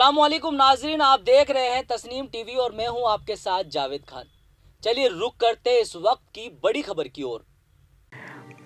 अस्सलामुअलैकुम नाजरीन, आप देख रहे हैं तस्नीम टीवी और मैं हूं आपके साथ जावेद खान। चलिए रुक करते इस वक्त की बड़ी खबर की ओर।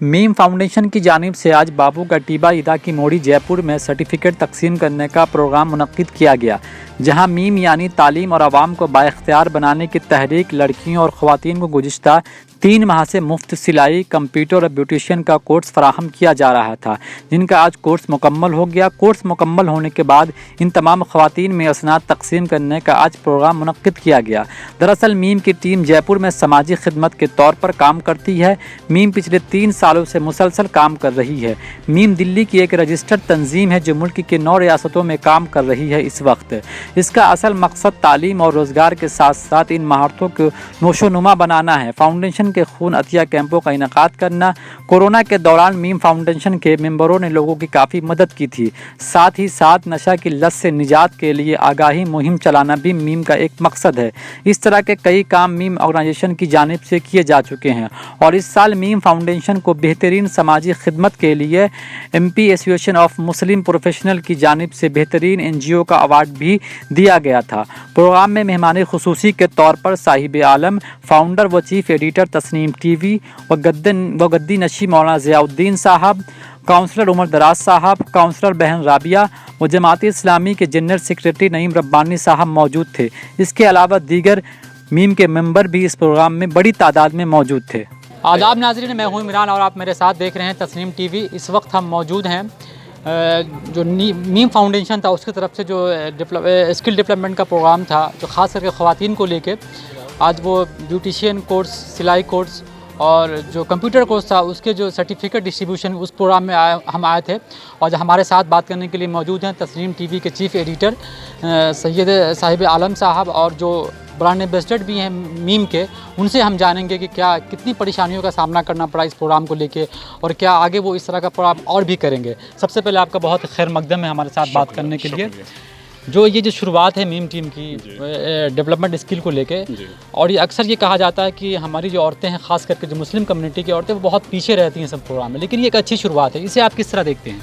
मीम फाउंडेशन की जानिब से आज बाबू कटीबा ईदा की मोड़ी जयपुर में सर्टिफिकेट तकसीम करने का प्रोग्राम मुनक्किद किया गया, जहां मीम यानी तालीम और आवाम को बाइख्तियार बनाने की तहरीक लड़कियों और ख़वातीन को गुज़िश्ता 3 माह से मुफ्त सिलाई, कंप्यूटर और ब्यूटिशियन का कोर्स फराहम किया जा रहा था, जिनका आज कोर्स मुकम्मल हो गया। कोर्स मुकम्मल होने के बाद इन तमाम ख़वातीन में असनाद तकसीम करने का आज प्रोग्राम मुनक्किद किया गया। दरअसल मीम की टीम जयपुर में समाजी खिदमत के तौर पर काम करती है। मीम पिछले 3 सालों से मुसलसल काम कर रही है। मीम दिल्ली की एक रजिस्टर्ड तंजीम है जो मुल्क के 9 रियासतों में काम कर रही है इस वक्त। इसका असल मकसद तालीम और रोज़गार के साथ साथ इन महारतों को नोशोनुमा बनाना है। फाउंडेशन के खून अतिया कैंपों का इनेकाद करना। कोरोना के दौरान मीम फाउंडेशन के मेंबरों ने लोगों की काफ़ी मदद की थी। साथ ही साथ नशा की लत से निजात के लिए आगाही मुहिम चलाना भी मीम का एक मकसद है। इस तरह के कई काम मीम ऑर्गेनाइजेशन की जानिब से किए जा चुके हैं और इस साल मीम फाउंडेशन को बेहतरीन समाजी खिदमत के लिए MP association of Muslim professional की जानिब से बेहतरीन NGO का अवार्ड भी दिया गया था। प्रोग्राम में मेहमान खुसूसी के तौर पर साहिब आलम, फाउंडर व चीफ एडिटर तस्नीम टीवी व गद्दी नशी मौलाना ज़ियाउद्दीन साहब, काउंसलर उमर दराज साहब, काउंसलर बहन राबिया व जमाती इस्लामी के जनरल सेक्रेटरी नईम रब्बानी साहब मौजूद थे। इसके अलावा दीगर मीम के मेंबर भी इस प्रोग्राम में बड़ी तादाद में मौजूद थे। आदाब नाज़रीन, मैं हूँ इमरान और आप मेरे साथ देख रहे हैं तस्नीम टीवी। इस वक्त हम मौजूद हैं जो मीम फाउंडेशन था उसकी तरफ से जो स्किल डेवलपमेंट का प्रोग्राम था, जो ख़ास करके ख़वातीन को लेके आज वो ब्यूटिशियन कोर्स, सिलाई कोर्स और जो कंप्यूटर कोर्स था उसके जो सर्टिफिकेट डिस्ट्रीब्यूशन उस प्रोग्राम में हम आए थे। और जो हमारे साथ बात करने के लिए मौजूद हैं तस्नीम टीवी के चीफ एडिटर सैयद साहिब आलम साहब और जो ब्रांड एम्बेसडर भी हैं मीम के। उनसे हम जानेंगे कि क्या कितनी परेशानियों का सामना करना पड़ा इस प्रोग्राम को लेके और क्या आगे वो इस तरह का प्रोग्राम और भी करेंगे। सबसे पहले आपका बहुत खैर मकदम है हमारे साथ बात करने के लिए। जो ये जो शुरुआत है मीम टीम की डेवलपमेंट स्किल को लेके, और ये अक्सर ये कहा जाता है कि हमारी जो औरतें हैं, ख़ास करके जो मुस्लिम कम्युनिटी की औरतें, वो बहुत पीछे रहती हैं सब प्रोग्राम में, लेकिन ये एक अच्छी शुरुआत है। इसे आप किस तरह देखते हैं?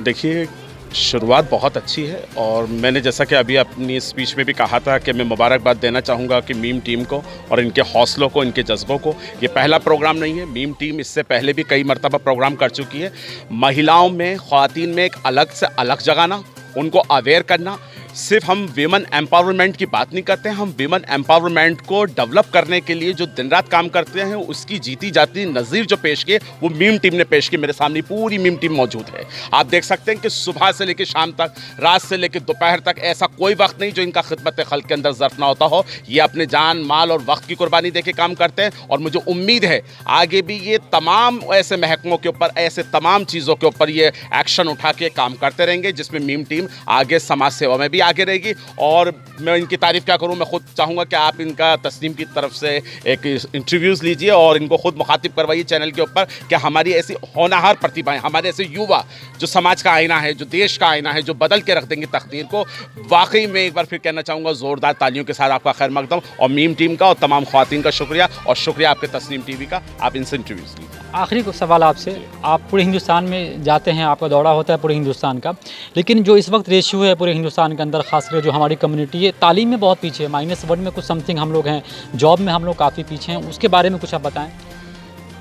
देखिए, शुरुआत बहुत अच्छी है और मैंने जैसा कि अभी अपनी स्पीच में भी कहा था कि मैं मुबारकबाद देना चाहूँगा कि मीम टीम को और इनके हौसलों को, इनके जज्बों को। ये पहला प्रोग्राम नहीं है। मीम टीम इससे पहले भी कई मरतबा प्रोग्राम कर चुकी है। महिलाओं में, ख़वातीन में एक अलग से अलग जगाना, उनको अवेयर करना। सिर्फ हम वीमन एम्पावरमेंट की बात नहीं करते हैं, हम वीमन एम्पावरमेंट को डेवलप करने के लिए जो दिन रात काम करते हैं उसकी जीती जाती नज़ीर जो पेश किए वो मीम टीम ने पेश की। मेरे सामने पूरी मीम टीम मौजूद है। आप देख सकते हैं कि सुबह से लेकर शाम तक, रात से लेकर दोपहर तक ऐसा कोई वक्त नहीं जो इनका खिदमत खल्क के अंदर ज़र्फ ना होता हो। ये अपने जान, माल और वक्त की कुर्बानी दे के काम करते हैं और मुझे उम्मीद है आगे भी ये तमाम ऐसे महकमों के ऊपर, ऐसे तमाम चीज़ों के ऊपर ये एक्शन उठा के काम करते रहेंगे जिसमें मीम टीम आगे समाज सेवा में भी आगे रहेगी। और मैं इनकी तारीफ़ क्या करूं, मैं खुद चाहूँगा कि आप इनका तस्नीम की तरफ से एक इंटरव्यूज़ लीजिए और इनको खुद मुखातिब करवाइए चैनल के ऊपर कि हमारी ऐसी होनहार प्रतिभाएं, हमारे ऐसे युवा जो समाज का आईना है, जो देश का आईना है, जो बदल के रख देंगे तकदीर को। वाकई में एक बार फिर कहना चाहूँगा, ज़ोरदार तालियों के साथ आपका खैर मकदम और मीम टीम का और तमाम ख़वातीन का शुक्रिया और शुक्रिया आपके तस्नीम टीवी का। आप इनसे इंटरव्यूज़ लीजिए। आखिरी सवाल आपसे, आप पूरे हिंदुस्तान में जाते हैं, आपका दौरा होता है पूरे हिंदुस्तान का, लेकिन जो इस वक्त रेशियो है पूरे हिंदुस्तान के अंदर, खासकर जो हमारी कम्युनिटी है तालीम में बहुत पीछे है, -1 में कुछ समथिंग हम लोग हैं, जॉब में हम लोग काफ़ी पीछे हैं, उसके बारे में कुछ आप बताएं।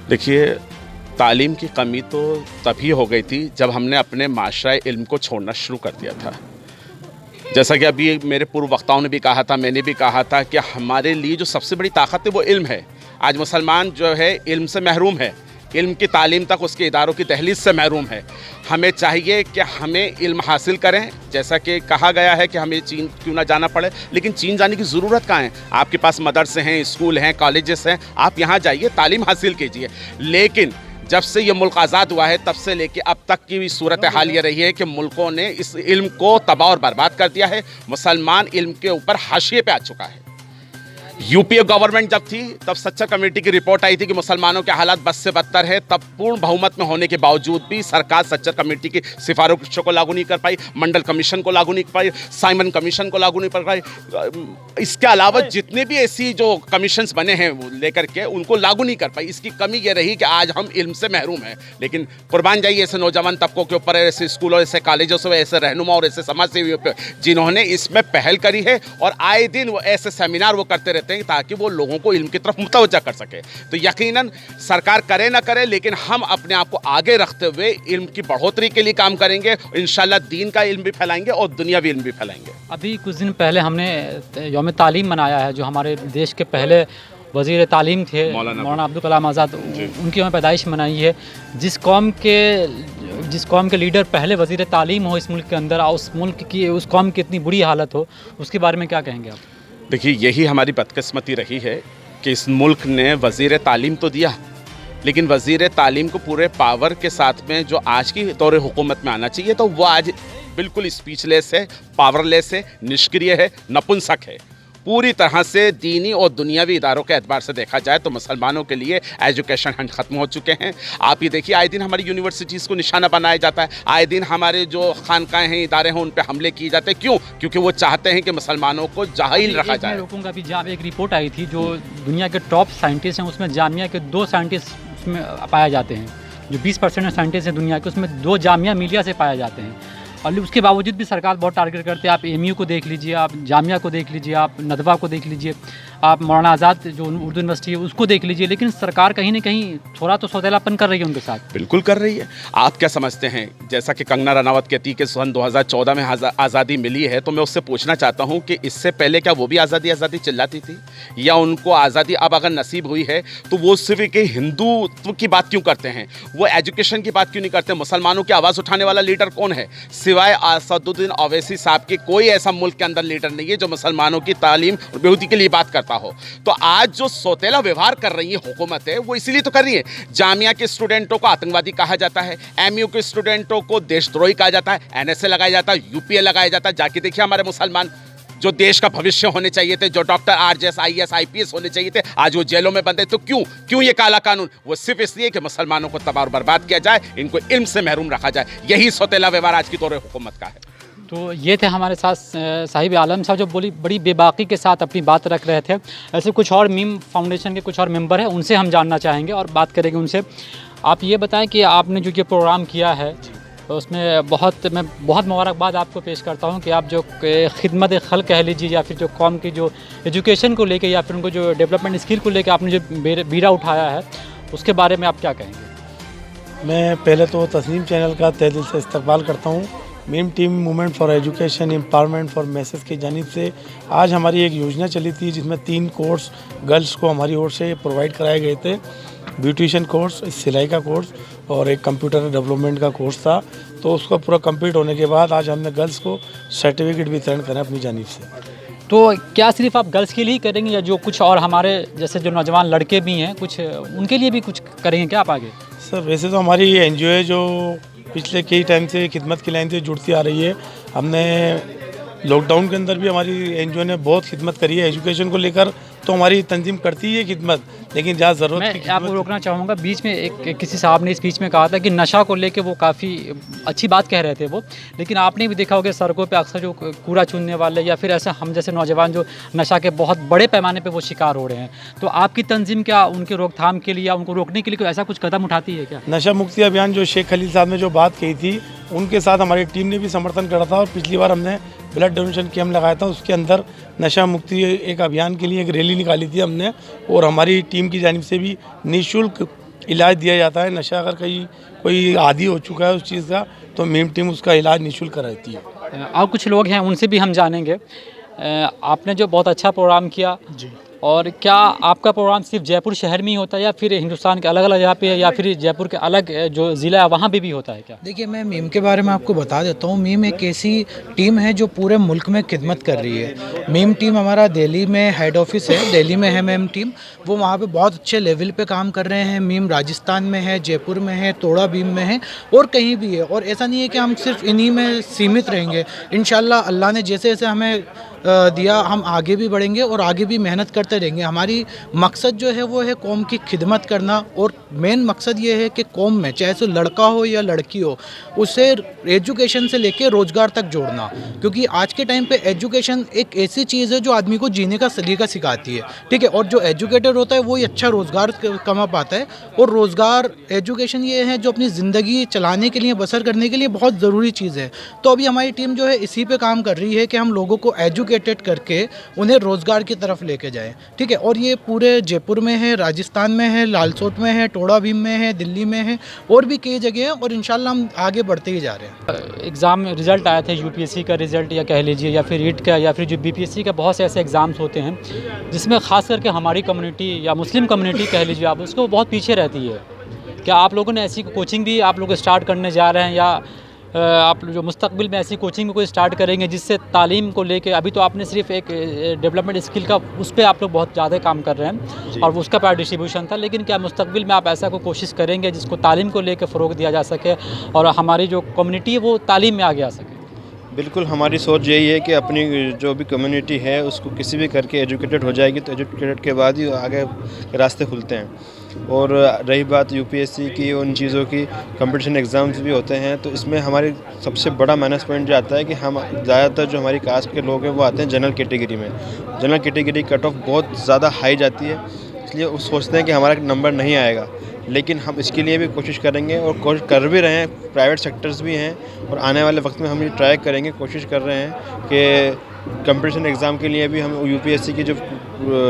देखिए, तालीम की कमी तो तभी हो गई थी जब हमने अपने माशरा इल्म को छोड़ना शुरू कर दिया था। जैसा कि अभी मेरे पूर्व वक्ताओं ने भी कहा था, मैंने भी कहा था कि हमारे लिए जो सबसे बड़ी ताकत है वो इल्म है। आज मुसलमान जो है इल्म से महरूम है, इल्म की तालीम तक उसके इदारों की तहलीज़ से महरूम है। हमें चाहिए कि हमें इल्म हासिल करें। जैसा कि कहा गया है कि हमें चीन क्यों ना जाना पड़े, लेकिन चीन जाने की ज़रूरत कहाँ है? आपके पास मदरसे हैं, स्कूल हैं, कॉलेजेस हैं, आप यहाँ जाइए, तालीम हासिल कीजिए। लेकिन जब से ये मुल्क आज़ाद हुआ है तब से लेके अब तक की सूरत हाल ये रही है कि मुल्कों ने इस इल्म को तबाह और बर्बाद कर दिया है। मुसलमान इल्म के ऊपर हाशिए पे आ चुका है। यूपीए गवर्नमेंट जब थी तब सच्चर कमेटी की रिपोर्ट आई थी कि मुसलमानों के हालात बद से बदतर है, तब पूर्ण बहुमत में होने के बावजूद भी सरकार सच्चर कमेटी की सिफारिशों को लागू नहीं कर पाई, मंडल कमीशन को लागू नहीं कर पाई, साइमन कमीशन को लागू नहीं कर पाई। इसके अलावा जितने भी ऐसी जो कमीशंस बने हैं लेकर के उनको लागू नहीं कर पाई। इसकी कमी ये रही कि आज हम इल्म से महरूम हैं। लेकिन कुर्बान जाइए ऐसे नौजवान तबकों के ऊपर, ऐसे स्कूलों, ऐसे कॉलेजों से, ऐसे रहनुमा और ऐसे समाज सेवियों पर जिन्होंने इसमें पहल करी है और आए दिन वो ऐसे सेमिनार वो करते रहते हैं ताकि वो लोगों को इल्म की तरफ मुतवज्जा कर सके। तो यकीनन सरकार करे ना करे, लेकिन हम अपने आप को आगे रखते हुए इल्म की बढ़ोतरी के लिए काम करेंगे। इंशाल्लाह दीन का इल्म भी फैलाएंगे और दुनियावी इल्म भी फैलाएंगे। अभी कुछ दिन पहले हमने यौम तालीम मनाया है, जो हमारे देश के पहले वज़ीर तालीम थे मौलाना अब्दुल कलाम आज़ाद, उनकी हमें पैदाइश मनाई है। जिस कौम के लीडर पहले वज़ीर तालीम हो इस मुल्क के अंदर, और उस कौम की इतनी बुरी हालत हो, उसके बारे में क्या कहेंगे आप? देखिए, यही हमारी बदकिस्मती रही है कि इस मुल्क ने वज़ीर तालीम तो दिया, लेकिन वज़ीर तालीम को पूरे पावर के साथ में जो आज की दौरे हुकूमत में आना चाहिए, तो वो आज बिल्कुल स्पीचलेस है, पावरलेस है, निष्क्रिय है, नपुंसक है। पूरी तरह से दीनी और दुनियावी इदारों के एतबार से देखा जाए तो मुसलमानों के लिए एजुकेशन हंट ख़त्म हो चुके हैं। आप ये देखिए, आए दिन हमारी यूनिवर्सिटीज़ को निशाना बनाया जाता है, आए दिन हमारे जो खानकाएँ हैं, इदारे हैं, उन पर हमले किए जाते हैं। क्यों? क्योंकि वो चाहते हैं कि मुसलमानों को जाहिल रखा जाए। रोकूंगा अभी, जहाँ एक रिपोर्ट आई थी, जो दुनिया के टॉप साइंटिस्ट हैं उसमें जामिया के 2 साइंटिस्ट उसमें पाए जाते हैं। जो 20% साइंटिस्ट हैं दुनिया के, उसमें 2 जामिया मिलिया से पाए जाते हैं। और उसके बावजूद भी सरकार बहुत टारगेट करते हैं। आप एमयू को देख लीजिए, आप जामिया को देख लीजिए, आप नदवा को देख लीजिए, आप मौलाना आज़ाद जो उर्दू यूनिवर्सिटी है उसको देख लीजिए, लेकिन सरकार कहीं ना कहीं थोड़ा तो सौतेलापन कर रही है उनके साथ। बिल्कुल कर रही है। आप क्या समझते हैं, जैसा कि कंगना रनावत कहती है कि सन 2014 में आज़ादी मिली है, तो मैं उससे पूछना चाहता हूं कि इससे पहले क्या वो भी आज़ादी आज़ादी चिल्लाती थी? या उनको आज़ादी अब अगर नसीब हुई है तो वो सिर्फ कि हिंदुत्व की बात क्यों करते हैं, वो एजुकेशन की बात क्यों नहीं करते? मुसलमानों की आवाज़ उठाने वाला लीडर कौन है? सिवाय असदुद्दीन ओवैसी साहब के कोई ऐसा मुल्क के अंदर लीडर नहीं है जो मुसलमानों की तालीम और बेहूदी के लिए बात करता हो। तो आज जो सौतेला व्यवहार कर रही है हुकूमत है, वो इसीलिए तो कर रही है। जामिया के स्टूडेंटों को आतंकवादी कहा जाता है, एमयू के स्टूडेंटों को देशद्रोही कहा जाता है, एनएसए लगाया जाता है, यूपीए लगाया जाता है। जाके देखिए हमारे मुसलमान जो देश का भविष्य होने चाहिए थे, जो डॉक्टर आरजेएस आईएएस आईपीएस होने चाहिए थे, आज वो जेलों में बंद है। तो क्यों ये काला कानून? वो सिर्फ इसलिए कि मुसलमानों को तबाह और बर्बाद किया जाए, इनको इल्म से महरूम रखा जाए। यही सौतेला व्यवहार आज की दौरे हुकूमत का है। तो ये थे हमारे साथ साहिब आलम साहब, जो बड़ी बेबाकी के साथ अपनी बात रख रहे थे। ऐसे कुछ और मीम फाउंडेशन के कुछ और मेंबर हैं, उनसे हम जानना चाहेंगे और बात करेंगे उनसे। आप ये बताएं कि आपने जो ये प्रोग्राम किया है, तो उसमें मैं बहुत मुबारकबाद आपको पेश करता हूँ कि आप जो खिदमत खल कह लीजिए, या फिर जो कौम की जो एजुकेशन को लेके, या फिर उनको जो डेवलपमेंट स्किल को लेके आपने जो बीड़ा उठाया है, उसके बारे में आप क्या कहेंगे? मैं पहले तो तस्नीम चैनल का तहे दिल से इस्तकबाल करता हूँ। Meme team movement for education empowerment for message की जानिब से आज हमारी एक योजना चली थी, जिसमें 3 कोर्स गर्ल्स को हमारी ओर से प्रोवाइड कराए गए थे। ब्यूटिशियन कोर्स, सिलाई का कोर्स और एक कंप्यूटर डेवलपमेंट का कोर्स था। तो उसका पूरा कंप्लीट होने के बाद आज हमने गर्ल्स को सर्टिफिकेट वितरण करा अपनी जानिब से। तो क्या सिर्फ आप गर्ल्स के लिए ही करेंगे, या जो कुछ और हमारे जैसे जो नौजवान लड़के भी हैं, कुछ उनके लिए भी कुछ करेंगे क्या आप आगे? सर, वैसे तो हमारी एनजीओ है जो पिछले कई टाइम से खिदमत की लाइन से जुड़ती आ रही है। हमने लॉकडाउन के अंदर भी हमारी एनजीओ ने बहुत खिदमत करी है एजुकेशन को लेकर। तो हमारी तंजीम करती है खिदमत, लेकिन जहाँ ज़रूरत मैं आपको रोकना चाहूँगा, बीच में एक किसी साहब ने इस बीच में कहा था कि नशा को लेके वो काफ़ी अच्छी बात कह रहे थे वो, लेकिन आपने भी देखा होगा सड़कों पे अक्सर जो कूड़ा चुनने वाले या फिर ऐसे हम जैसे नौजवान जो नशा के बहुत बड़े पैमाने पे वो शिकार हो रहे हैं, तो आपकी तंजीम क्या उनके रोकथाम के लिए या उनको रोकने के लिए कोई ऐसा कुछ कदम उठाती है क्या? नशा मुक्ति अभियान जो शेख खलील साहब ने जो बात कही थी, उनके साथ हमारी टीम ने भी समर्थन करा था। और पिछली बार हमने ब्लड डोनेशन कैंप लगाया था, उसके अंदर नशा मुक्ति एक अभियान के लिए एक रैली निकाली थी हमने। और हमारी टीम की जानिब से भी निःशुल्क इलाज दिया जाता है। नशा अगर कहीं कोई आदी हो चुका है उस चीज़ का, तो मीम टीम उसका इलाज निःशुल्क कराती है। और कुछ लोग हैं, उनसे भी हम जानेंगे। आपने जो बहुत अच्छा प्रोग्राम किया जी, और क्या आपका प्रोग्राम सिर्फ जयपुर शहर में ही होता है या फिर हिंदुस्तान के अलग अलग जगह पे है, या फिर जयपुर के अलग जो ज़िला है वहाँ भी होता है क्या? देखिए, मैं मीम के बारे में आपको बता देता हूँ। मीम एक ऐसी टीम है जो पूरे मुल्क में खिदमत कर रही है। मीम टीम हमारा दिल्ली में हेड ऑफिस है, दिल्ली में है मीम टीम। वो वहाँ पे बहुत अच्छे लेवल पे काम कर रहे हैं। मीम राजस्थान में है, जयपुर में है, तोड़ा भीम में है और कहीं भी है। और ऐसा नहीं है कि हम सिर्फ इन्हीं में सीमित रहेंगे। इंशाल्लाह अल्लाह ने जैसे जैसे हमें दिया, हम आगे भी बढ़ेंगे और आगे भी मेहनत करते रहेंगे। हमारी मकसद जो है वो है कौम की खिदमत करना, और मेन मकसद ये है कि कौम में चाहे सो लड़का हो या लड़की हो, उसे एजुकेशन से लेके रोज़गार तक जोड़ना, क्योंकि आज के टाइम पे एजुकेशन एक ऐसी चीज़ है जो आदमी को जीने का सलीका सिखाती है, ठीक है। और जो एजुकेटेड होता है वो ही अच्छा रोज़गार कमा पाता है, और रोज़गार एजुकेशन ये है जो अपनी ज़िंदगी चलाने के लिए, बसर करने के लिए बहुत ज़रूरी चीज़ है। तो अभी हमारी टीम जो है इसी पे काम कर रही है कि हम लोगों को एजुकेटेड करके उन्हें रोज़गार की तरफ लेके जाएं, ठीक है। और ये पूरे जयपुर में है, राजस्थान में है, लालसोट में है, टोड़ा भीम में है, दिल्ली में है, और भी कई जगह हैं, और इंशाल्लाह हम आगे बढ़ते ही जा रहे हैं। एग्ज़ाम रिज़ल्ट आए थे, यूपीएससी का रिज़ल्ट या कह लीजिए, या फिर रीट का, या फिर जो बीपीएससी का, बहुत से ऐसे एग्ज़ाम्स होते हैं जिसमें ख़ास करके हमारी कम्युनिटी या मुस्लिम कम्युनिटी कह लीजिए आप, उसको बहुत पीछे रहती है। क्या आप लोगों ने ऐसी कोचिंग भी आप लोग स्टार्ट करने जा रहे हैं, या आप जो मुस्तकबिल में ऐसी कोचिंग कोई स्टार्ट करेंगे जिससे तालीम को लेके, अभी तो आपने सिर्फ एक डेवलपमेंट स्किल का उस पर आप लोग बहुत ज़्यादा काम कर रहे हैं और उसका प्रायर डिस्ट्रीब्यूशन था, लेकिन क्या मुस्तकबिल में आप ऐसा कोई कोशिश करेंगे जिसको तालीम को लेकर फ़रोग दिया जा सके और हमारी जो कम्युनिटी है वो तालीम में आगे आ सके? बिल्कुल, हमारी सोच यही है कि अपनी जो भी कम्युनिटी है उसको किसी भी करके एजुकेटेड हो जाएगी, तो एजुकेटेड के बाद ही आगे के रास्ते खुलते हैं। और रही बात यूपीएससी की, उन चीज़ों की, कंपटीशन एग्ज़ाम्स भी होते हैं, तो इसमें हमारी सबसे बड़ा माइनस पॉइंट जो आता है कि हम ज़्यादातर जो हमारी कास्ट के लोग हैं वो आते हैं जनरल कैटेगरी में। जनरल कैटेगरी कट ऑफ बहुत ज़्यादा हाई जाती है, इसलिए वो सोचते हैं कि हमारा नंबर नहीं आएगा। लेकिन हम इसके लिए भी कोशिश करेंगे और कोशिश कर भी रहे हैं, प्राइवेट सेक्टर्स भी हैं, और आने वाले वक्त में हम ये ट्राई करेंगे, कोशिश कर रहे हैं कि कंपटीशन एग्ज़ाम के लिए भी हम यूपीएससी के जो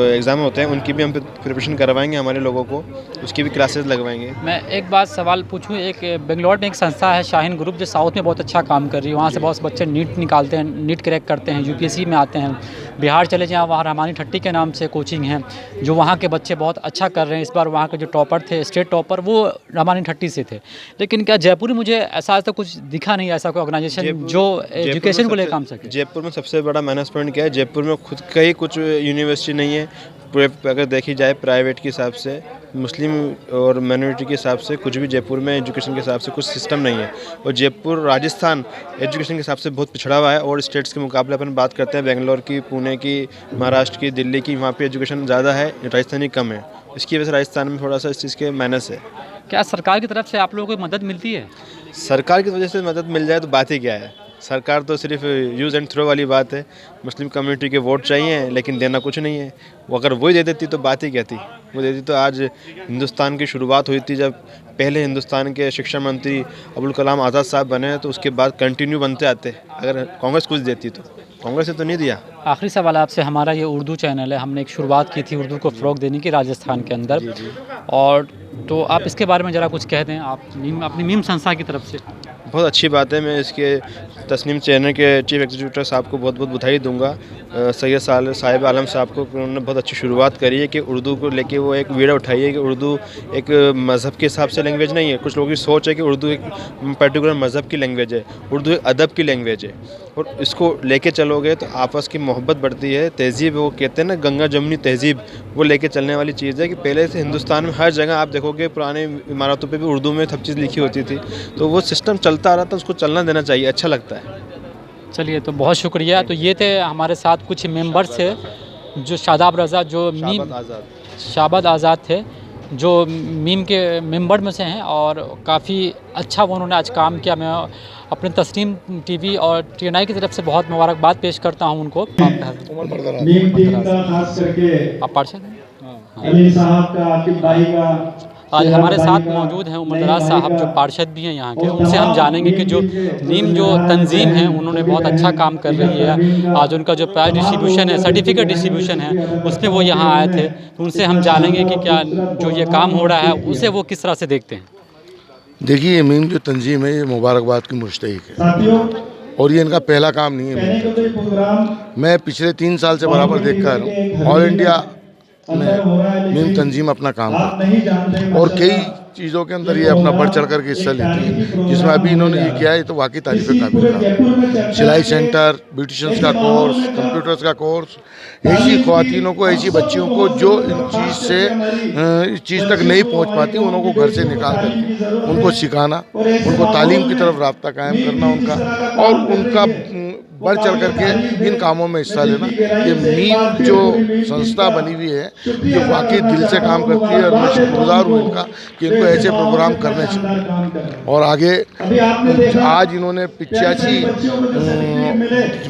एग्ज़ाम होते हैं उनकी भी हम प्रिपरेशन करवाएंगे, हमारे लोगों को उसकी भी क्लासेस लगवाएंगे। मैं एक बात सवाल पूछूं, एक बेंगलोर में एक संस्था है शाहीन ग्रुप जो साउथ में बहुत अच्छा काम कर रही है, वहाँ से बहुत बच्चे नीट निकालते हैं, नीट क्रैक करते हैं, यूपीएससी में आते हैं। बिहार चले जाएँ, वहाँ रहमानी ठट्टी के नाम से कोचिंग है, जो वहाँ के बच्चे बहुत अच्छा कर रहे हैं। इस बार वहाँ के जो टॉपर थे, स्टेट टॉपर, वो रहमानी ठट्टी से थे। लेकिन क्या जयपुर में मुझे ऐसा आज तक कुछ दिखा नहीं, ऐसा कोई ऑर्गेनाइजेशन जो एजुकेशन को लेकर काम सके? जयपुर में सबसे बड़ा माइनस पॉइंट क्या है, जयपुर में खुद का ही कुछ यूनिवर्सिटी नहीं है। अगर देखी जाए प्राइवेट के हिसाब से, मुस्लिम और माइनॉरिटी के हिसाब से, कुछ भी जयपुर में एजुकेशन के हिसाब से कुछ सिस्टम नहीं है। और जयपुर राजस्थान एजुकेशन के हिसाब से बहुत पिछड़ा हुआ है, और स्टेट्स के मुकाबले अपन बात करते हैं बेंगलोर की, पुणे की, महाराष्ट्र की, दिल्ली की, वहाँ पे एजुकेशन ज़्यादा है, राजस्थानी कम है। इसकी वजह से राजस्थान में थोड़ा सा इस चीज़ के माइनस है। क्या सरकार की तरफ से आप लोगों को मदद मिलती है? सरकार की वजह से मदद मिल जाए तो बात ही क्या है। सरकार तो सिर्फ यूज़ एंड थ्रो वाली बात है। मुस्लिम कम्युनिटी के वोट चाहिए लेकिन देना कुछ नहीं है। वो अगर वही दे देती तो बात ही क्या थी। वो देती तो आज हिंदुस्तान की शुरुआत हुई थी, जब पहले हिंदुस्तान के शिक्षा मंत्री अबुल कलाम आज़ाद साहब बने, तो उसके बाद कंटिन्यू बनते आते। अगर कांग्रेस कुछ देती तो, कांग्रेस ने तो नहीं दिया। आखिरी सवाल आपसे, हमारा ये उर्दू चैनल है, हमने एक शुरुआत की थी उर्दू को फ़रोग देने की राजस्थान के अंदर। जी। और तो आप इसके बारे में ज़रा कुछ कह दें, आप अपनी मीम संस्था की तरफ से। बहुत अच्छी बात है। मैं इसके तस्नीम चैनल के चीफ एग्जीक्यूटिव साहब को बहुत बहुत बधाई दूंगा, सैयद साहिब आलम साहब को। उन्होंने बहुत अच्छी शुरुआत करी है कि उर्दू को लेके वो एक बीड़ा उठाई है कि उर्दू एक मज़हब के हिसाब से लैंग्वेज नहीं है। कुछ लोगों की सोच है कि उर्दू एक पर्टिकुलर मज़हब की लैंग्वेज है, उर्दू एक अदब की लैंग्वेज है। और इसको लेके चलोगे तो आपस की मोहब्बत बढ़ती है, तहज़ीब, वो कहते हैं ना गंगा जमुनी तहज़ीब, वो लेके चलने वाली चीज़ है। कि पहले से हिंदुस्तान में हर जगह आप देखोगे पुराने इमारतों पे भी उर्दू में सब चीज़ लिखी होती थी, तो वो सिस्टम चलता आ रहा था, उसको चलना देना चाहिए, अच्छा लगता है। चलिए, तो बहुत शुक्रिया। तो ये थे हमारे साथ कुछ मेंबर्स थे, जो शादाब रज़ा, जो शाबाद आज़ाद थे, जो मीम के मेंबर में से हैं, और काफ़ी अच्छा वो उन्होंने आज काम किया। मैं अपने तस्नीम टीवी और TNI की तरफ से बहुत मुबारकबाद पेश करता हूं उनको। मीम टीम का खास करके आप पार्षद हैं? अली साहब का, आकिब भाई का, आज हमारे साथ मौजूद हैं उमर दराज साहब, जो पार्षद भी हैं यहाँ के। उनसे हम जानेंगे कि जो नीम जो तंजीम है उन्होंने बहुत अच्छा काम कर रही है। आज उनका जो प्राइज डिस्ट्रीब्यूशन है, सर्टिफिकेट डिस्ट्रीब्यूशन है, उसमें वो यहाँ आए थे। तो उनसे हम जानेंगे कि क्या जो ये काम हो रहा है उसे वो किस तरह से देखते हैं। देखिए, मीम जो तंजीम है ये मुबारकबाद की मुस्तहिक है, और ये इनका पहला काम नहीं है। मैं पिछले 3 साल से बराबर देखकर ऑल इंडिया में मीम तंजीम अपना काम करती है, और कई चीज़ों के अंदर ये अपना बढ़ चढ़ करके हिस्सा लेती है, जिसमें अभी इन्होंने ये किया है तो वाकई तारीफ़ काबिल काम। सिलाई सेंटर, ब्यूटिशियंस का कोर्स, कंप्यूटर्स का कोर्स, ऐसी ख्वातीनों को, ऐसी बच्चियों को जो इस चीज़ तक नहीं पहुंच पाती, उनको घर से निकाल करके उनको सिखाना, उनको तालीम की तरफ राब्ता कायम करना उनका, और उनका बढ़ चढ़ करके इन कामों में हिस्सा लेना। ये मीम जो संस्था बनी हुई है ये वाकई दिल से काम करती है, और मैं शुक्रगुजार हूँ इनका कि इनको ऐसे प्रोग्राम करने चाहिए। और आगे आज इन्होंने 85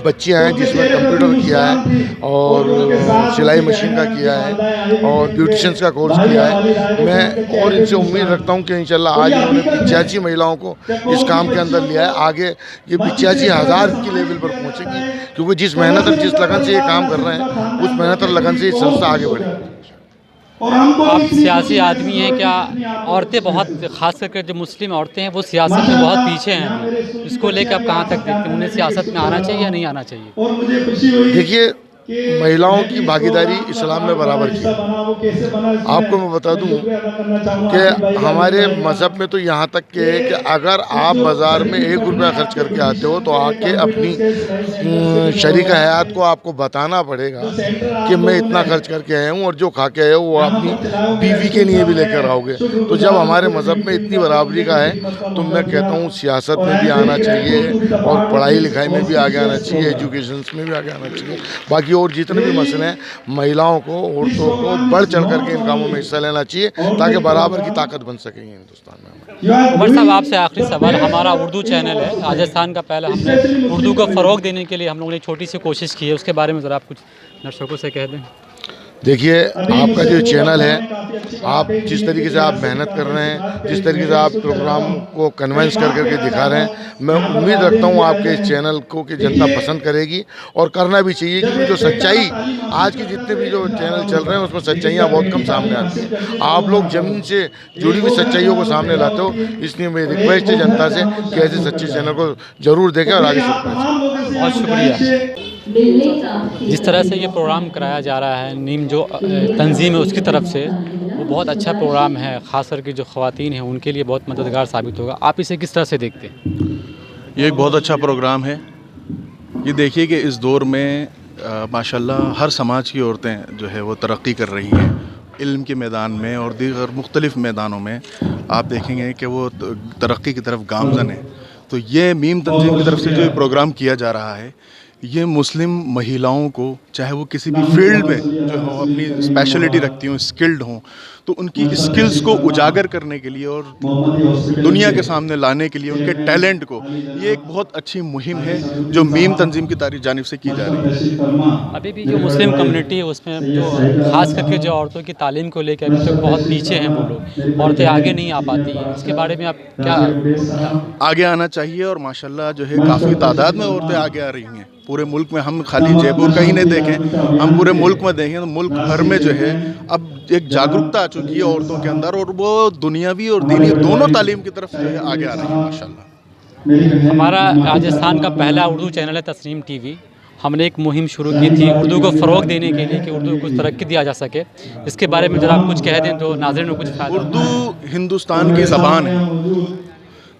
बच्चियाँ हैं जिसमें कंप्यूटर किया है और सिलाई मशीन का किया है और ब्यूटिशियंस का कोर्स किया है। मैं और इनसे उम्मीद रखता हूँ कि इंशाल्लाह आज इन्होंने 85 महिलाओं को इस काम के अंदर लिया है, आगे ये 85,000 की लेवल पर पहुँचेगी, क्योंकि जिस मेहनत और जिस लगन से ये काम कर रहे हैं उस मेहनत और लगन से ये संस्था आगे बढ़ेगी। आप सियासी आदमी हैं, क्या औरतें बहुत, खास करके जो मुस्लिम औरतें हैं वो सियासत में बहुत पीछे हैं, इसको लेकर आप कहाँ तक देखते हैं? उन्हें सियासत में आना चाहिए या नहीं आना चाहिए? देखिए, महिलाओं की भागीदारी इस्लाम में बराबर की। आपको मैं बता दूं कि हमारे मज़हब में तो यहाँ तक के है कि अगर आप बाज़ार में 1 रुपया खर्च करके आते हो तो आके अपनी शरीक हयात को आपको बताना पड़ेगा कि मैं इतना खर्च करके आया हूँ, और जो खा के आया हूँ वो अपनी बीवी के लिए भी लेकर आओगे। तो जब हमारे मज़हब में इतनी बराबरी का है तो मैं कहता हूँ सियासत में भी आना चाहिए और पढ़ाई लिखाई में भी आगे आना चाहिए, एजुकेशन में भी आगे आना चाहिए। बाकी और जितने भी मसले हैं, महिलाओं को, औरतों को बढ़ चढ़ करके इन कामों में हिस्सा लेना चाहिए ताकि बराबर की ताकत बन सके हिंदुस्तान में। उमर साहब, आपसे आखिरी सवाल, हमारा उर्दू चैनल है राजस्थान का पहला, हमने उर्दू को फ़रोग देने के लिए हम लोगों ने छोटी सी कोशिश की है, उसके बारे में ज़रा आप कुछ दर्शकों से कह दें। देखिए, आपका जो चैनल है, आप जिस तरीके से आप मेहनत कर रहे हैं, जिस तरीके से आप प्रोग्राम को कन्विंस कर करके दिखा रहे हैं, मैं उम्मीद रखता हूँ आपके इस चैनल को कि जनता पसंद करेगी, और करना भी चाहिए, क्योंकि जो सच्चाई आज के जितने भी जो चैनल चल रहे हैं उसमें सच्चाइयाँ बहुत कम सामने आती हैं। आप लोग ज़मीन से जुड़ी हुई सच्चाइयों को सामने लाते हो, इसलिए मेरी रिक्वेस्ट है जनता से कि ऐसे सच्चे चैनल को ज़रूर देखें और आगे बढ़ें। बहुत शुक्रिया। जिस तरह से ये प्रोग्राम कराया जा रहा है, नीम जो तंजीम है उसकी तरफ से, वो बहुत अच्छा प्रोग्राम है, ख़ास करके जो ख़वातीन हैं उनके लिए बहुत मददगार साबित होगा। आप इसे किस तरह से देखते हैं? ये एक बहुत अच्छा प्रोग्राम है। ये देखिए कि इस दौर में माशाल्लाह हर समाज की औरतें जो है वो तरक्की कर रही हैं, इल्म के मैदान में और दीगर मुख्तलिफ़ मैदानों में आप देखेंगे कि वो तरक्की की तरफ गामज़न है। तो ये मीम तंजीम की तरफ से जो ये प्रोग्राम किया जा रहा है, ये मुस्लिम महिलाओं को, चाहे वो किसी भी फील्ड में जो हो अपनी स्पेशलिटी रखती हों, स्किल्ड हों, तो उनकी स्किल्स को उजागर करने के लिए और दुनिया के सामने लाने के लिए उनके टैलेंट को, ये एक बहुत अच्छी मुहिम है जो मीम तंजीम की जानिब से की जा रही है। अभी भी जो मुस्लिम कम्युनिटी है उसमें जो ख़ास करके जो औरतों की तालीम को लेकर अभी तक बहुत पीछे हैं वो लोग, औरतें आगे नहीं आ पाती हैं, इसके बारे में आप क्या? आगे आना चाहिए, और माशाल्लाह जो है काफ़ी तादाद में औरतें आगे आ रही हैं पूरे मुल्क में। हम खाली जयपुर का ही नहीं देखें, हम पूरे मुल्क में देखें तो मुल्क भर में जो है अब एक जागरूकता आ चुकी है औरतों के अंदर, और वो दुनियावी और दीनी दोनों तालीम की तरफ जो है आगे आ रही है माशाल्लाह। हमारा राजस्थान का पहला उर्दू चैनल है तस्नीम टीवी। हमने एक मुहिम शुरू की थी उर्दू को फ़रोग देने के लिए कि उर्दू को तरक्की दिया जा सके, इसके बारे में ज़रा आप कुछ कह दें तो नाज़रीन को कुछ। उर्दू हिंदुस्तान की ज़बान है,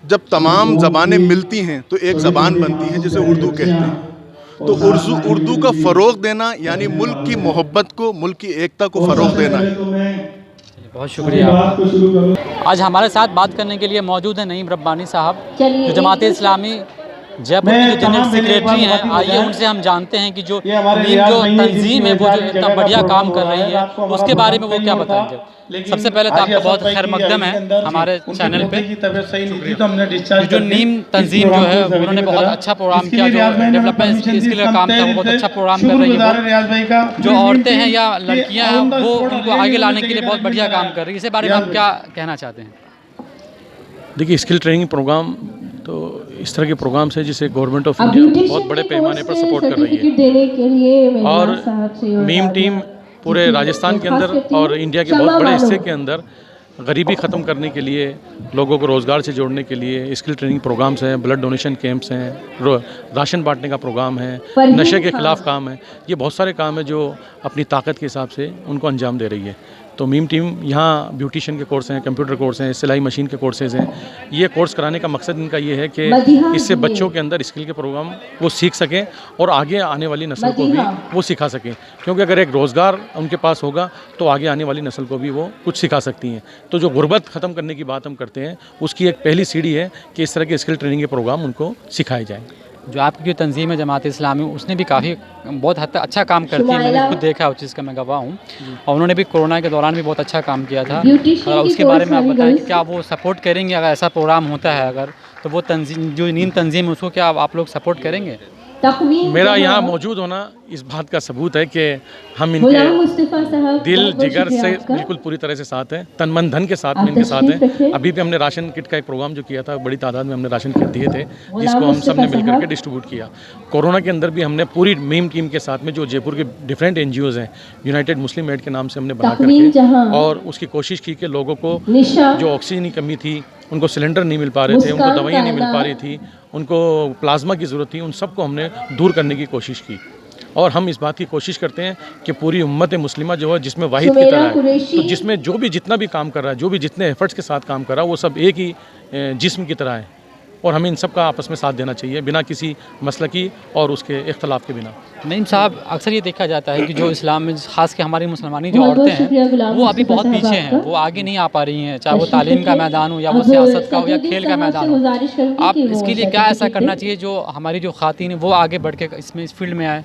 जब तमाम ज़बानें मिलती हैं तो एक ज़बान बनती है जिसे उर्दू कहते हैं। तो उर्दू का फ़रोग देना यानी मुल्क की मोहब्बत को, मुल्क की एकता को फ़रोग देना है। बहुत शुक्रिया। आज हमारे साथ बात करने के लिए मौजूद हैं नईम रब्बानी साहब, जो जमात-ए इस्लामी जयपुर के जो जनरल सेक्रेटरी हैं। आइए उनसे हम जानते हैं कि जो तंजीम है वो जो इतना बढ़िया काम कर रही है उसके बारे में वो क्या बताएंगे। सबसे पहले तो आपका बहुत खैर मकदम है हमारे चैनल पे। जो नीम तंजीम जो है उन्होंने बहुत अच्छा प्रोग्राम किया, जो डेवलपमेंट इसके लिए काम था वो बहुत अच्छा प्रोग्राम कर रही है। जो औरतें हैं या लड़कियाँ हैं वो उनको आगे लाने के लिए बहुत बढ़िया काम कर रही है, इसके बारे में आप क्या कहना चाहते हैं? देखिए, स्किल ट्रेनिंग प्रोग्राम तो इस तरह के प्रोग्राम से जिसे गवर्नमेंट ऑफ इंडिया बहुत बड़े पैमाने पर सपोर्ट कर रही है, और मीम टीम पूरे राजस्थान के अंदर और इंडिया के बहुत बड़े हिस्से के अंदर गरीबी ख़त्म करने के लिए, लोगों को रोज़गार से जोड़ने के लिए स्किल ट्रेनिंग प्रोग्राम्स हैं, ब्लड डोनेशन कैंप्स हैं, राशन बांटने का प्रोग्राम है, नशे के ख़िलाफ़ काम है। ये बहुत सारे काम हैं जो अपनी ताकत के हिसाब से उनको अंजाम दे रही है। तो मीम टीम यहाँ ब्यूटिशियन के कोर्स हैं, कंप्यूटर कोर्स हैं, सिलाई मशीन के कोर्सेज़ हैं। ये कोर्स कराने का मकसद इनका ये है कि इससे बच्चों के अंदर स्किल के प्रोग्राम वो सीख सकें और आगे आने वाली नस्ल को भी वो सिखा सकें, क्योंकि अगर एक रोज़गार उनके पास होगा तो आगे आने वाली नस्ल को भी वो कुछ सिखा सकती हैं। तो जो गुर्बत ख़त्म करने की बात हम करते हैं, उसकी एक पहली सीढ़ी है कि इस तरह के स्किल ट्रेनिंग के प्रोग्राम उनको सिखाए जाएँ। जो आपकी जो तंजीम है जमात इस्लामी, उसने भी काफ़ी बहुत हद तक अच्छा काम करती है, मैंने खुद देखा उस चीज़ का, मैं गवाह हूँ। और उन्होंने भी कोरोना के दौरान भी बहुत अच्छा काम किया था। और उसके बारे में आप बताएं कि क्या वो सपोर्ट करेंगे अगर ऐसा प्रोग्राम होता है, अगर तो वो तंजीम जो नीम तंजीम है उसको क्या आप लोग सपोर्ट करेंगे? मेरा यहाँ मौजूद होना इस बात का सबूत है कि हम इनके दिल जिगर से बिल्कुल पूरी तरह से साथ हैं, तन मन धन के साथ में इनके साथ हैं। अभी भी हमने राशन किट का एक प्रोग्राम जो किया था, बड़ी तादाद में हमने राशन किट दिए थे, जिसको हम सब ने मिलकर के डिस्ट्रीब्यूट किया। कोरोना के अंदर भी हमने पूरी मीम टीम के साथ में जो जयपुर के डिफरेंट NGOs हैं, यूनाइटेड मुस्लिम एड के नाम से हमने बना करके और उसकी कोशिश की कि लोगों को जो ऑक्सीजन की कमी थी, उनको सिलेंडर नहीं मिल पा रहे थे, उनको दवाइयाँ नहीं मिल पा रही थी, उनको प्लाज्मा की ज़रूरत थी, उन सबको हमने दूर करने की कोशिश की। और हम इस बात की कोशिश करते हैं कि पूरी उम्मत मुस्लिमा जो है, जिसमें वाहिद की तरह है, तो जिसमें जो भी जितना भी काम कर रहा है, जो भी जितने एफर्ट्स के साथ काम कर रहा है, वो सब एक ही जिस्म की तरह है और हमें इन सब का आपस में साथ देना चाहिए, बिना किसी मसलकी और उसके इख्तलाफ के बिना। नईम साहब, अक्सर ये देखा जाता है कि जो इस्लाम में ख़ास के हमारी मुसलमानी जो औरतें हैं वो अभी बहुत पीछे हैं, वो आगे नहीं आ पा रही हैं, चाहे वो तालीम का मैदान हो या वो सियासत का हो या खेल का मैदान हो। आप इसके लिए क्या ऐसा करना चाहिए जो हमारी जो ख़ातीन है वो आगे बढ़ के इसमें इस फील्ड में आए?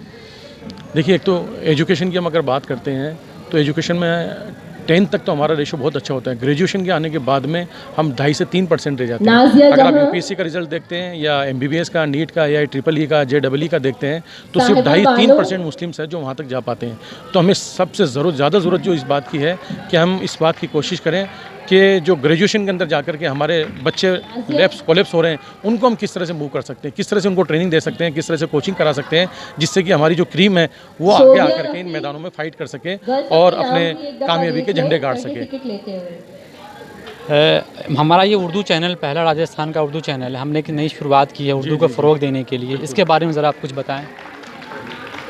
देखिए, एक तो एजुकेशन की हम अगर बात करते हैं तो एजुकेशन में 10th तक तो हमारा रेशो बहुत अच्छा होता है। ग्रेजुएशन के आने के बाद में हम 2.5 से 3% रह जाते हैं। अगर आप UPSC का रिजल्ट देखते हैं या MBBS का, नीट का या EEE का, JEE का देखते हैं तो सिर्फ 2.5-3% मुस्लिम्स हैं जो वहाँ तक जा पाते हैं। तो हमें सबसे ज़्यादा ज़रूरत जो इस बात की है कि हम इस बात की कोशिश करें कि जो ग्रेजुएशन के अंदर जाकर के हमारे बच्चे कोलैप्स हो रहे हैं, उनको हम किस तरह से मूव कर सकते हैं, किस तरह से उनको ट्रेनिंग दे सकते हैं, किस तरह से कोचिंग करा सकते हैं, जिससे कि हमारी जो क्रीम है वो आगे आकर के इन मैदानों में फाइट कर सके और अपने कामयाबी के झंडे गाड़ सके। हमारा ये उर्दू चैनल पहला राजस्थान का उर्दू चैनल है, हमने एक नई शुरुआत की है उर्दू को फ़रोग देने के लिए, इसके बारे में ज़रा आप कुछ बताएँ।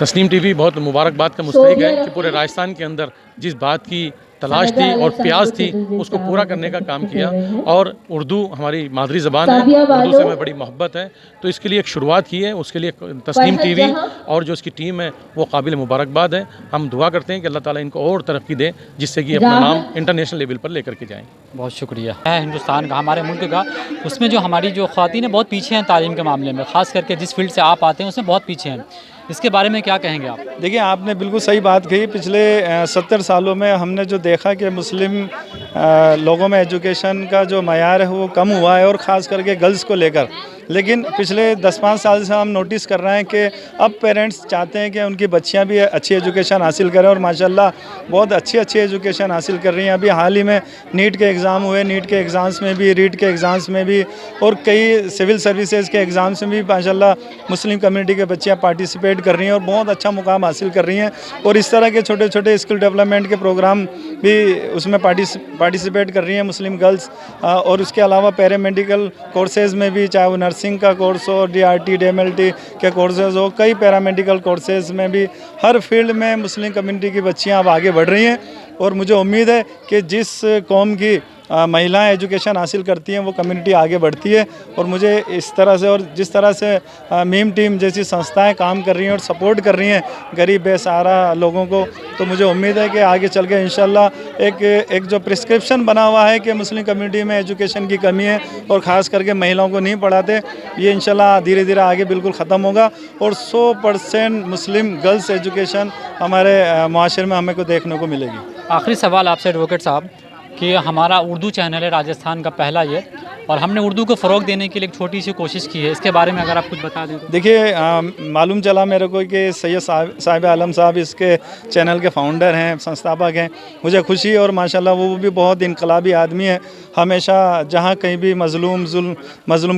तस्नीम TV बहुत मुबारकबाद का मुस्तहिक है कि पूरे राजस्थान के अंदर जिस बात की तलाश थी और प्यास थी उसको पूरा करने का काम किया। और उर्दू हमारी मादरी ज़बान है, उर्दू से हमें बड़ी मोहब्बत है, तो इसके लिए एक शुरुआत की है। उसके लिए तस्नीम TV और जो उसकी टीम है वो काबिल मुबारकबाद है। हम दुआ करते हैं कि अल्लाह ताला इनको और तरक्की दे, जिससे कि अपना नाम इंटरनेशनल लेवल पर लेकर के जाएँ। बहुत शुक्रिया। है हिंदुस्तान का, हमारे मुल्क का, उसमें जो हमारी जो ख़वातीन हैं बहुत पीछे हैं तालीम के मामले में, ख़ास करके जिस फील्ड से आप आते हैं उसमें बहुत पीछे हैं। इसके बारे में क्या कहेंगे आप? देखिए, आपने बिल्कुल सही बात कही। पिछले 70 सालों में हमने जो देखा कि मुस्लिम लोगों में एजुकेशन का जो मयार है वो कम हुआ है, और ख़ास करके गर्ल्स को लेकर। लेकिन पिछले 10-5 साल से हम नोटिस कर रहे हैं कि अब पेरेंट्स चाहते हैं कि उनकी बच्चियां भी अच्छी एजुकेशन हासिल करें, और माशाल्लाह बहुत अच्छी एजुकेशन हासिल कर रही हैं। अभी हाल ही में नीट के एग्ज़ाम हुए, नीट के एग्ज़ाम्स में भी, रीट के एग्ज़ाम्स में भी, और कई सिविल सर्विसेज के एग्ज़ाम्स में भी माशाल्लाह मुस्लिम कम्युनिटी के बच्चियाँ पार्टिसिपेट कर रही हैं और बहुत अच्छा मुकाम हासिल कर रही हैं। और इस तरह के छोटे छोटे स्किल डेवलपमेंट के प्रोग्राम भी उसमें पार्टिसिपेट कर रही हैं मुस्लिम गर्ल्स। और उसके अलावा पैरामेडिकल कोर्सेज़ में भी, चाहे वो नर्सिंग का कोर्स हो, DRT DMLT के कोर्सेज़ हो, कई पैरामेडिकल कोर्सेज़ में भी, हर फील्ड में मुस्लिम कम्युनिटी की बच्चियां अब आगे बढ़ रही हैं। और मुझे उम्मीद है कि जिस कौम की महिलाएं एजुकेशन हासिल करती हैं वो कम्युनिटी आगे बढ़ती है। और मुझे इस तरह से, और जिस तरह से मीम टीम जैसी संस्थाएं काम कर रही हैं और सपोर्ट कर रही हैं गरीब बेसहारा लोगों को, तो मुझे उम्मीद है कि आगे चल के इंशाल्लाह एक जो प्रिस्क्रिप्शन बना हुआ है कि मुस्लिम कम्युनिटी में एजुकेशन की कमी है और ख़ास करके महिलाओं को नहीं पढ़ाते, ये इंशाल्लाह धीरे धीरे आगे बिल्कुल ख़त्म होगा। और 100% मुस्लिम गर्ल्स एजुकेशन हमारे माशरे में हमें को देखने को मिलेगी। आखिरी सवाल आपसे एडवोकेट साहब कि हमारा उर्दू चैनल है राजस्थान का पहला ये, और हमने उर्दू को फ़रोग देने के लिए एक छोटी सी कोशिश की है, इसके बारे में अगर आप कुछ बता दें तो। देखिए, मालूम चला मेरे को कि सैयद साहिब आलम साहब इसके चैनल के फाउंडर हैं, संस्थापक हैं। मुझे खुशी, और माशाल्लाह वो भी बहुत इनकलाबी आदमी है। हमेशा जहाँ कहीं भी मज़लूम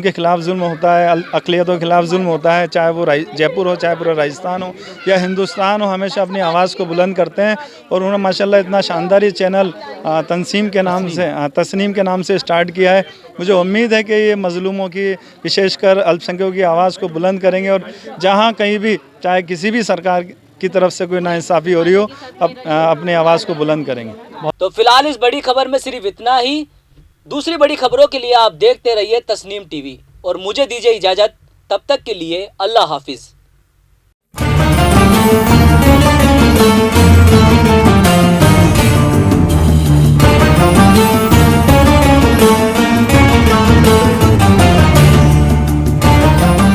के ख़िलाफ़ जुल्म होता है, अक़लियतों के ख़िलाफ़ जुल्म होता है, चाहे वो जयपुर हो, चाहे पूरा राजस्थान हो या हिंदुस्तान हो, हमेशा अपनी आवाज़ को बुलंद करते हैं। और उन्होंने माशाल्लाह इतना शानदार चैनल तस्नीम के नाम से स्टार्ट किया है। मुझे उम्मीद है कि ये मज़लूमों की, विशेषकर अल्पसंख्यकों की आवाज़ को बुलंद करेंगे, और जहाँ कहीं भी, चाहे किसी भी सरकार की तरफ से कोई नाइंसाफ़ी हो रही हो, अपनी आवाज़ को बुलंद करेंगे। तो फिलहाल इस बड़ी खबर में सिर्फ इतना ही। दूसरी बड़ी खबरों के लिए आप देखते रहिए तस्नीम टीवी और मुझे दीजिए इजाज़त। तब तक के लिए अल्लाह हाफिज़।